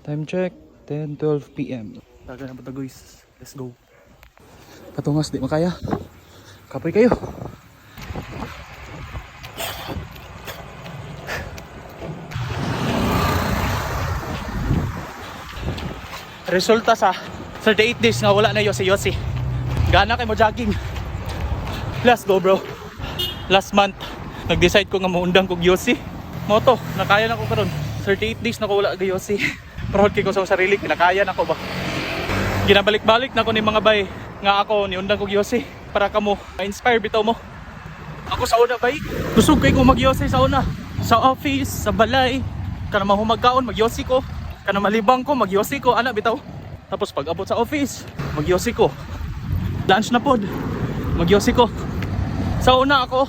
Time check, 10:12 PM. Taga na ba guys? Let's go. Patungas, di makaya. Kapoy kayo. Resulta sa 38 days nga wala na yosi-yosi. Gana kay mo jogging. Let's go bro. Last month, nag-decide ko nga maundang kog yosi. Moto, nakaya na ko karon. 38 days na ko wala kag yosi. Proud kay ko sa sarili, nakaya na ko ba. Ginabalik-balik na ko ni mga bay nga ako ni undang kog yosi para kamo ma-inspire bitaw mo. Ako sa una bay, kusog kay ko mag-yosi sa una. Sa office, sa balay, kana mahumagkaon mag-yosi ko. Kana malibang ko, mag-yosi ko, ana bitaw. Tapos pag abot sa office, mag-yosi ko. Lunch na pod, mag-yosi ko. Sa una ako,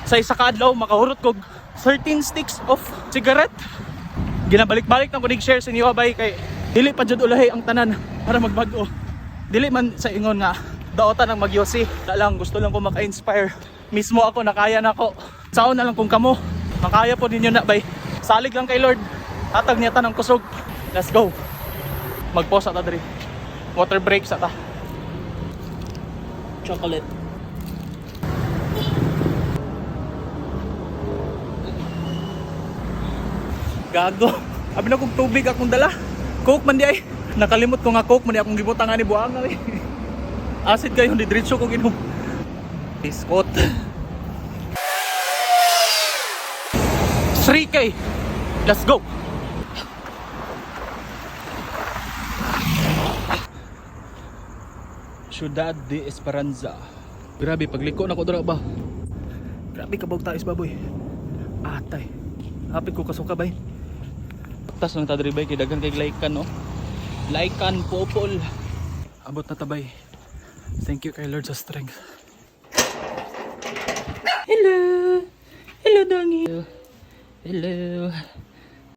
sa isa ka adlaw, makahurot ko 13 sticks of cigarette. Ginabalik-balik na ko nag-share sa inyo abay kay dili pa jud ulahi ang tanan para magbag-o. Dili man sa ingon nga daotan ang mag-yosi. Da lang, gusto lang ko maka-inspire. Mismo ako, nakaya na ako. Saon na lang kung kamo, makaya po ninyo na bay. Salig lang kay Lord. Hatag niya tanang kusog. Let's go. Mag-pause ata diri. Water break sa ta. Chocolate. Gago. Abi na kong tubig akong dala. Coke man di ay. Nakalimot ko nga Coke man di akong gibutang ani buang ani. Acid kayo di diretso ko ginom. Biskot. 3K. Let's go. Ciudad de Esperanza. Grabe, pagliko na ko dira ba? Grabe kabog tais baboy. Atay. Hapit ko kasuka bay. Tas nang tadri bay kay daghan kay laikan no. Laikan popol. Abot na tabay. Thank you kay Lord sa strength. Hello. Hello Dongi. Hello.